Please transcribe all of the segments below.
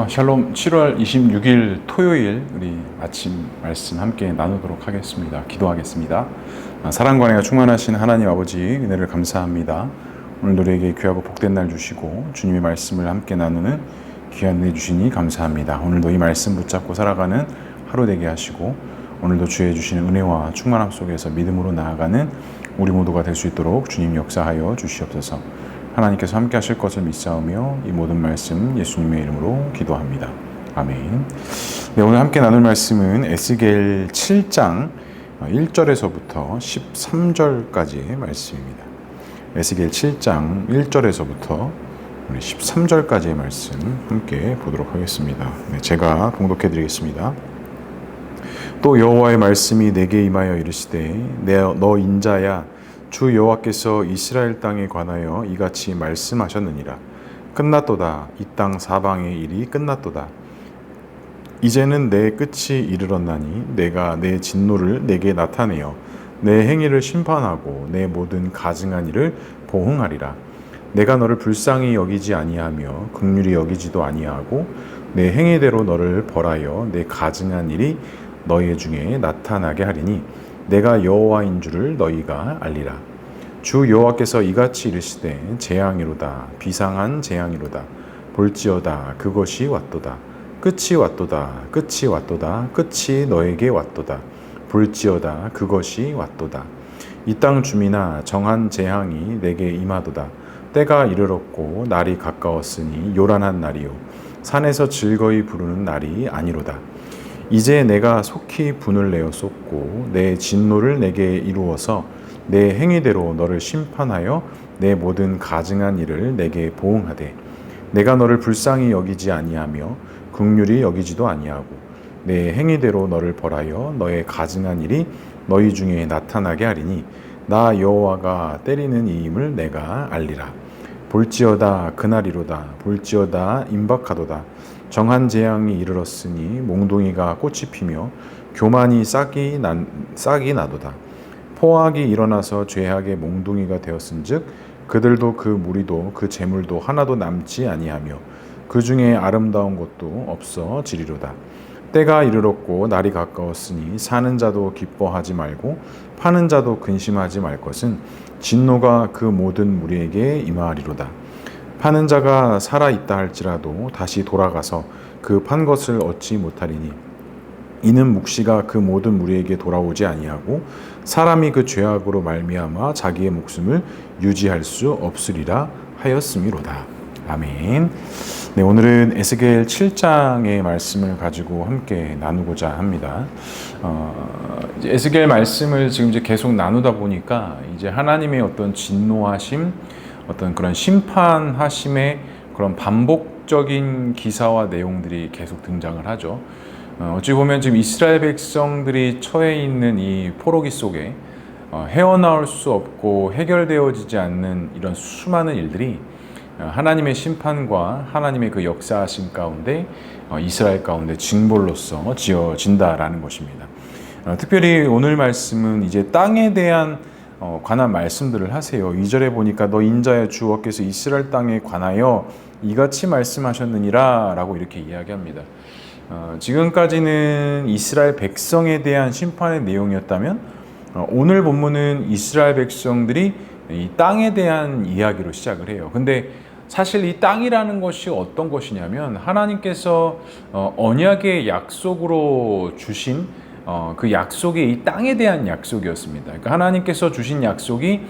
샬롬. 7월 26일 토요일 우리 아침 말씀 함께 나누도록 하겠습니다. 기도하겠습니다. 사랑과 은혜가 충만하신 하나님 아버지, 은혜를 감사합니다. 오늘 우리에게 귀하고 복된 날 주시고 주님의 말씀을 함께 나누는 귀한 은혜 주시니 감사합니다. 오늘도 이 말씀 붙잡고 살아가는 하루 되게 하시고, 오늘도 주의 주시는 은혜와 충만함 속에서 믿음으로 나아가는 우리 모두가 될 수 있도록 주님 역사하여 주시옵소서. 하나님께서 함께 하실 것을 믿사오며 이 모든 말씀 예수님의 이름으로 기도합니다. 아멘. 네, 오늘 함께 나눌 말씀은 에스겔 7장 1절에서부터 13절까지의 말씀입니다. 에스겔 7장 1절에서부터 13절까지의 말씀 함께 보도록 하겠습니다. 네, 제가 봉독해 드리겠습니다. 또 여호와의 말씀이 내게 임하여 이르시되, 너 인자야, 주 여호와께서 이스라엘 땅에 관하여 이같이 말씀하셨느니라. 끝났도다. 이 땅 사방의 일이 끝났도다. 이제는 내 끝이 이르렀나니 내가 내 진노를 내게 나타내어 내 행위를 심판하고 내 모든 가증한 일을 보응하리라. 내가 너를 불쌍히 여기지 아니하며 긍휼히 여기지도 아니하고 내 행위대로 너를 벌하여 내 가증한 일이 너희 중에 나타나게 하리니 내가 여호와인 줄을 너희가 알리라. 주 여호와께서 이같이 이르시되, 재앙이로다. 비상한 재앙이로다. 볼지어다. 그것이 왔도다. 끝이 왔도다. 끝이 왔도다. 끝이 너에게 왔도다. 볼지어다. 그것이 왔도다. 이 땅 주민아, 정한 재앙이 내게 임하도다. 때가 이르렀고 날이 가까웠으니 요란한 날이요 산에서 즐거이 부르는 날이 아니로다. 이제 내가 속히 분을 내어 쏟고 내 진노를 내게 이루어서 내 행위대로 너를 심판하여 내 모든 가증한 일을 내게 보응하되, 내가 너를 불쌍히 여기지 아니하며 긍휼히 여기지도 아니하고 내 행위대로 너를 벌하여 너의 가증한 일이 너희 중에 나타나게 하리니 나 여호와가 때리는 이임을 내가 알리라. 볼지어다. 그날이로다. 볼지어다. 임박하도다. 정한 재앙이 이르렀으니 몽둥이가 꽃이 피며 교만이 싹이 나도다. 포악이 일어나서 죄악의 몽둥이가 되었은즉 그들도 그 무리도 그 재물도 하나도 남지 아니하며 그 중에 아름다운 것도 없어지리로다. 때가 이르렀고 날이 가까웠으니 사는 자도 기뻐하지 말고 파는 자도 근심하지 말 것은 진노가 그 모든 무리에게 임하리로다. 파는 자가 살아있다 할지라도 다시 돌아가서 그 판 것을 얻지 못하리니 이는 묵시가 그 모든 무리에게 돌아오지 아니하고 사람이 그 죄악으로 말미암아 자기의 목숨을 유지할 수 없으리라 하였음이로다. 아멘. 네, 오늘은 에스겔 7장의 말씀을 가지고 함께 나누고자 합니다. 에스겔 말씀을 지금 이제 계속 나누다 보니까 이제 하나님의 어떤 진노하심, 어떤 그런 심판하심의 그런 반복적인 기사와 내용들이 계속 등장을 하죠. 어찌 보면 지금 이스라엘 백성들이 처해 있는 이 포로기 속에 헤어나올 수 없고 해결되어지지 않는 이런 수많은 일들이 하나님의 심판과 하나님의 그 역사하심 가운데 이스라엘 가운데 징벌로서 지어진다라는 것입니다. 특별히 오늘 말씀은 이제 땅에 대한 관한 말씀들을 하세요. 2절에 보니까 너 인자야, 주 여호와께서 이스라엘 땅에 관하여 이같이 말씀하셨느니라 라고 이렇게 이야기합니다. 지금까지는 이스라엘 백성에 대한 심판의 내용이었다면 오늘 본문은 이스라엘 백성들이 이 땅에 대한 이야기로 시작을 해요. 근데 사실 이 땅이라는 것이 어떤 것이냐면 하나님께서 언약의 약속으로 주신 그 약속이 이 땅에 대한 약속이었습니다. 그러니까 하나님께서 주신 약속이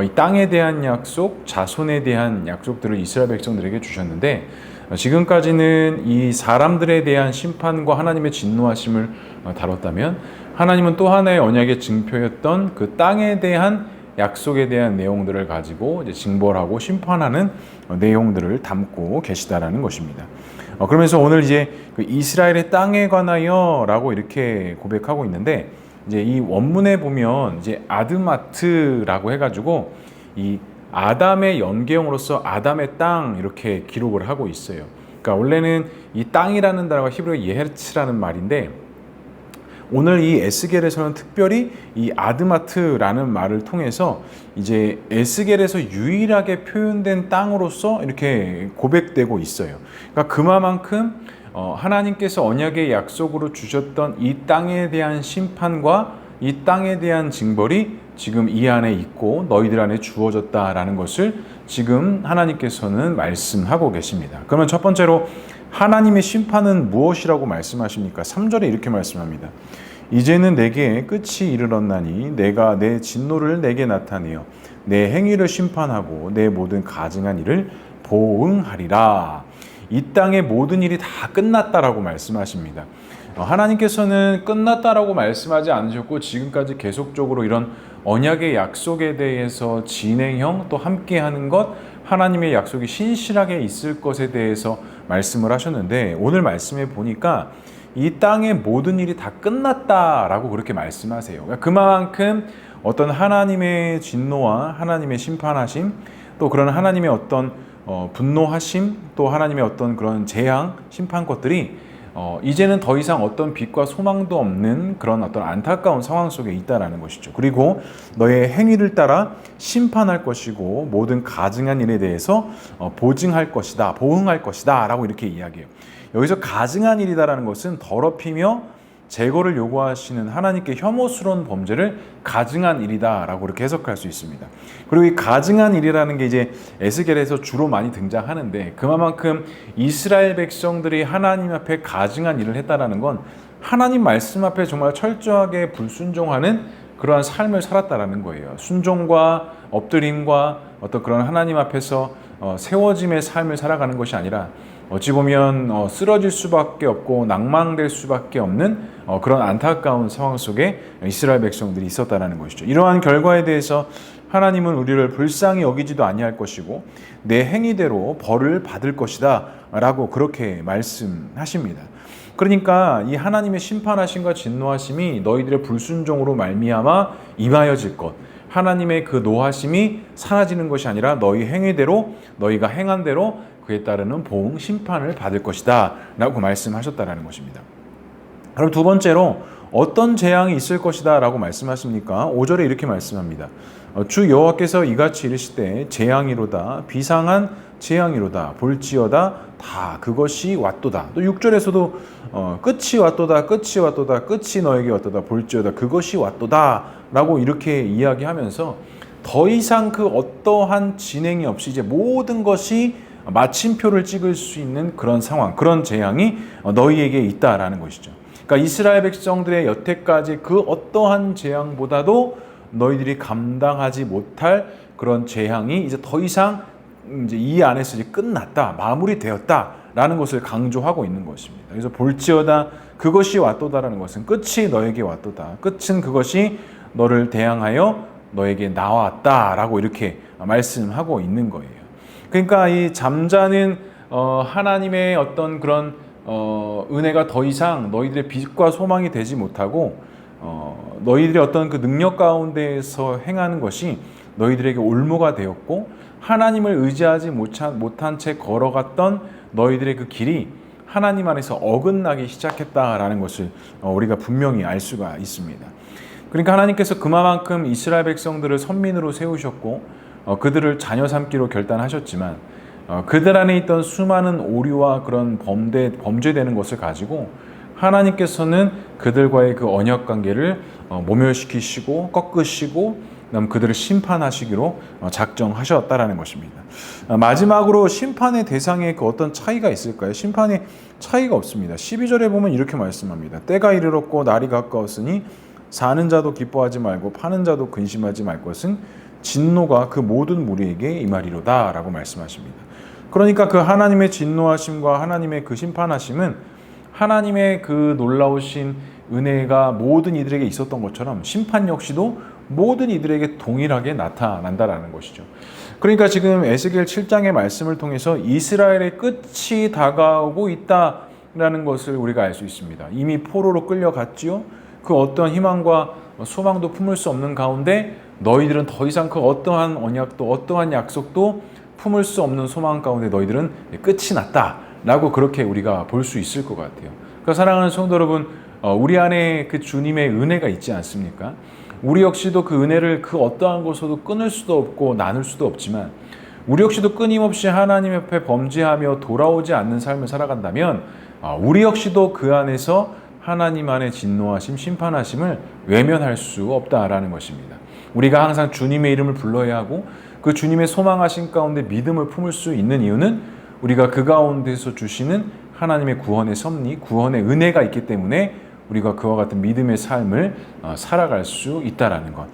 이 땅에 대한 약속, 자손에 대한 약속들을 이스라엘 백성들에게 주셨는데, 지금까지는 이 사람들에 대한 심판과 하나님의 진노하심을 다뤘다면 하나님은 또 하나의 언약의 증표였던 그 땅에 대한 약속에 대한 내용들을 가지고 이제 징벌하고 심판하는 내용들을 담고 계시다라는 것입니다. 그러면서 오늘 이제 그 이스라엘의 땅에 관하여라고 이렇게 고백하고 있는데, 이제 이 원문에 보면 이제 아드마트라고 해가지고 이 아담의 연계형으로서 아담의 땅 이렇게 기록을 하고 있어요. 그러니까 원래는 이 땅이라는 단어가 히브리어 예헤르츠라는 말인데, 오늘 이 에스겔에서는 특별히 이 아드마트라는 말을 통해서 이제 에스겔에서 유일하게 표현된 땅으로서 이렇게 고백되고 있어요. 그러니까 그만큼 하나님께서 언약의 약속으로 주셨던 이 땅에 대한 심판과 이 땅에 대한 징벌이 지금 이 안에 있고 너희들 안에 주어졌다라는 것을 지금 하나님께서는 말씀하고 계십니다. 그러면 첫 번째로 하나님의 심판은 무엇이라고 말씀하십니까? 3절에 이렇게 말씀합니다. 이제는 내게 끝이 이르렀나니 내가 내 진노를 내게 나타내어 내 행위를 심판하고 내 모든 가증한 일을 보응하리라. 이 땅의 모든 일이 다 끝났다라고 말씀하십니다. 하나님께서는 끝났다라고 말씀하지 않으셨고 지금까지 계속적으로 이런 언약의 약속에 대해서 진행형 또 함께하는 것, 하나님의 약속이 신실하게 있을 것에 대해서 말씀을 하셨는데 오늘 말씀에 보니까 이 땅의 모든 일이 다 끝났다라고 그렇게 말씀하세요. 그러니까 그만큼 어떤 하나님의 진노와 하나님의 심판하심 또 그런 하나님의 어떤 분노하심 또 하나님의 어떤 그런 재앙 심판 것들이 이제는 더 이상 어떤 빛과 소망도 없는 그런 어떤 안타까운 상황 속에 있다라는 것이죠. 그리고 너의 행위를 따라 심판할 것이고 모든 가증한 일에 대해서 보증할 것이다, 보응할 것이다 라고 이렇게 이야기해요. 여기서 가증한 일이다라는 것은 더럽히며 제거를 요구하시는 하나님께 혐오스러운 범죄를 가증한 일이다라고 이렇게 해석할 수 있습니다. 그리고 이 가증한 일이라는 게 이제 에스겔에서 주로 많이 등장하는데 그만큼 이스라엘 백성들이 하나님 앞에 가증한 일을 했다라는 건 하나님 말씀 앞에 정말 철저하게 불순종하는 그러한 삶을 살았다라는 거예요. 순종과 엎드림과 어떤 그런 하나님 앞에서 세워짐의 삶을 살아가는 것이 아니라 어찌 보면 쓰러질 수밖에 없고 낭망될 수밖에 없는 그런 안타까운 상황 속에 이스라엘 백성들이 있었다는 것이죠. 이러한 결과에 대해서 하나님은 우리를 불쌍히 여기지도 아니할 것이고 내 행위대로 벌을 받을 것이다 라고 그렇게 말씀하십니다. 그러니까 이 하나님의 심판하심과 진노하심이 너희들의 불순종으로 말미암아 임하여질 것, 하나님의 그 노하심이 사라지는 것이 아니라 너희 행위대로 너희가 행한 대로 그에 따르는 보응 심판을 받을 것이다 라고 말씀하셨다는 것입니다. 그럼 두 번째로 어떤 재앙이 있을 것이다 라고 말씀하십니까? 5절에 이렇게 말씀합니다. 주 여호와께서 이같이 이르시되 재앙이로다 비상한 재앙이로다 볼지어다 다 그것이 왔도다. 또 6절에서도 끝이 왔도다 끝이 왔도다 끝이 너에게 왔도다 볼지어다 그것이 왔도다 라고 이렇게 이야기하면서 더 이상 그 어떠한 진행이 없이 이제 모든 것이 마침표를 찍을 수 있는 그런 상황, 그런 재앙이 너희에게 있다라는 것이죠. 그러니까 이스라엘 백성들의 여태까지 그 어떠한 재앙보다도 너희들이 감당하지 못할 그런 재앙이 이제 더 이상 이제 이 안에서 이제 끝났다, 마무리되었다라는 것을 강조하고 있는 것입니다. 그래서 볼지어다 그것이 왔도다라는 것은 끝이 너에게 왔도다. 끝은 그것이 너를 대항하여 너에게 나왔다라고 이렇게 말씀하고 있는 거예요. 그러니까 이 잠자는 하나님의 어떤 그런 은혜가 더 이상 너희들의 빛과 소망이 되지 못하고 너희들의 어떤 그 능력 가운데에서 행하는 것이 너희들에게 올무가 되었고 하나님을 의지하지 못한 채 걸어갔던 너희들의 그 길이 하나님 안에서 어긋나기 시작했다라는 것을 우리가 분명히 알 수가 있습니다. 그러니까 하나님께서 그만큼 이스라엘 백성들을 선민으로 세우셨고 그들을 자녀 삼기로 결단하셨지만 그들 안에 있던 수많은 오류와 그런 범죄되는 것을 가지고 하나님께서는 그들과의 그 언약 관계를 모멸시키시고 꺾으시고 그다음 그들을 심판하시기로 작정하셨다라는 것입니다. 마지막으로 심판의 대상에 그 어떤 차이가 있을까요? 심판의 차이가 없습니다. 12절에 보면 이렇게 말씀합니다. 때가 이르렀고 날이 가까웠으니 사는 자도 기뻐하지 말고 파는 자도 근심하지 말 것은 진노가 그 모든 무리에게 임하리로다 라고 말씀하십니다. 그러니까 그 하나님의 진노하심과 하나님의 그 심판하심은 하나님의 그 놀라우신 은혜가 모든 이들에게 있었던 것처럼 심판 역시도 모든 이들에게 동일하게 나타난다라는 것이죠. 그러니까 지금 에스겔 7장의 말씀을 통해서 이스라엘의 끝이 다가오고 있다라는 것을 우리가 알 수 있습니다. 이미 포로로 끌려갔지요. 그 어떠한 희망과 소망도 품을 수 없는 가운데 너희들은 더 이상 그 어떠한 언약도 어떠한 약속도 품을 수 없는 소망 가운데 너희들은 끝이 났다라고 그렇게 우리가 볼 수 있을 것 같아요. 그러니까 사랑하는 성도 여러분, 우리 안에 그 주님의 은혜가 있지 않습니까? 우리 역시도 그 은혜를 그 어떠한 것으로도 끊을 수도 없고 나눌 수도 없지만 우리 역시도 끊임없이 하나님 앞에 범죄하며 돌아오지 않는 삶을 살아간다면 우리 역시도 그 안에서 하나님 안의 진노하심, 심판하심을 외면할 수 없다라는 것입니다. 우리가 항상 주님의 이름을 불러야 하고 그 주님의 소망하심 가운데 믿음을 품을 수 있는 이유는 우리가 그 가운데서 주시는 하나님의 구원의 섭리, 구원의 은혜가 있기 때문에 우리가 그와 같은 믿음의 삶을 살아갈 수 있다라는 것.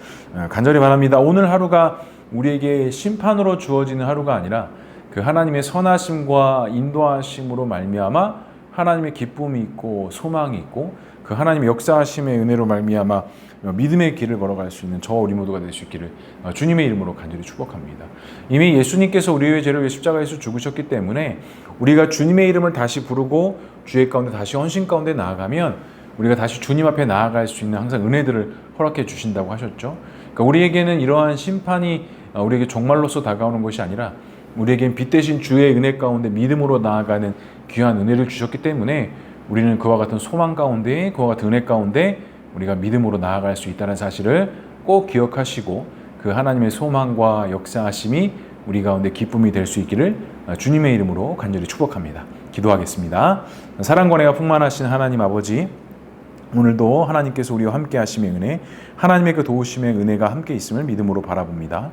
간절히 바랍니다. 오늘 하루가 우리에게 심판으로 주어지는 하루가 아니라 그 하나님의 선하심과 인도하심으로 말미암아 하나님의 기쁨이 있고 소망이 있고 그 하나님의 역사하심의 은혜로 말미암아 믿음의 길을 걸어갈 수 있는 저와 우리 모두가 될 수 있기를 주님의 이름으로 간절히 축복합니다. 이미 예수님께서 우리의 죄를 위해 십자가에서 죽으셨기 때문에 우리가 주님의 이름을 다시 부르고 주의 가운데 다시 헌신 가운데 나아가면 우리가 다시 주님 앞에 나아갈 수 있는 항상 은혜들을 허락해 주신다고 하셨죠. 그러니까 우리에게는 이러한 심판이 우리에게 종말로서 다가오는 것이 아니라 우리에겐 빛 대신 주의 은혜 가운데 믿음으로 나아가는 귀한 은혜를 주셨기 때문에 우리는 그와 같은 소망 가운데, 그와 같은 은혜 가운데 우리가 믿음으로 나아갈 수 있다는 사실을 꼭 기억하시고 그 하나님의 소망과 역사하심이 우리 가운데 기쁨이 될 수 있기를 주님의 이름으로 간절히 축복합니다. 기도하겠습니다. 사랑과 은혜가 풍만하신 하나님 아버지, 오늘도 하나님께서 우리와 함께 하심의 은혜, 하나님의 그 도우심의 은혜가 함께 있음을 믿음으로 바라봅니다.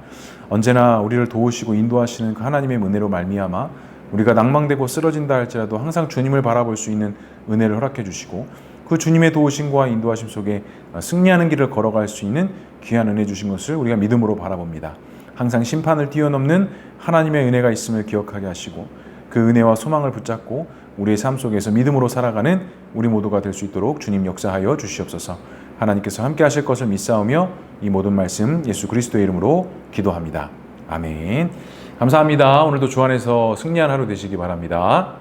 언제나 우리를 도우시고 인도하시는 그 하나님의 은혜로 말미암아 우리가 낭망되고 쓰러진다 할지라도 항상 주님을 바라볼 수 있는 은혜를 허락해 주시고 그 주님의 도우심과 인도하심 속에 승리하는 길을 걸어갈 수 있는 귀한 은혜 주신 것을 우리가 믿음으로 바라봅니다. 항상 심판을 뛰어넘는 하나님의 은혜가 있음을 기억하게 하시고 그 은혜와 소망을 붙잡고 우리의 삶 속에서 믿음으로 살아가는 우리 모두가 될 수 있도록 주님 역사하여 주시옵소서. 하나님께서 함께 하실 것을 믿사오며 이 모든 말씀 예수 그리스도의 이름으로 기도합니다. 아멘. 감사합니다. 오늘도 주 안에서 승리한 하루 되시기 바랍니다.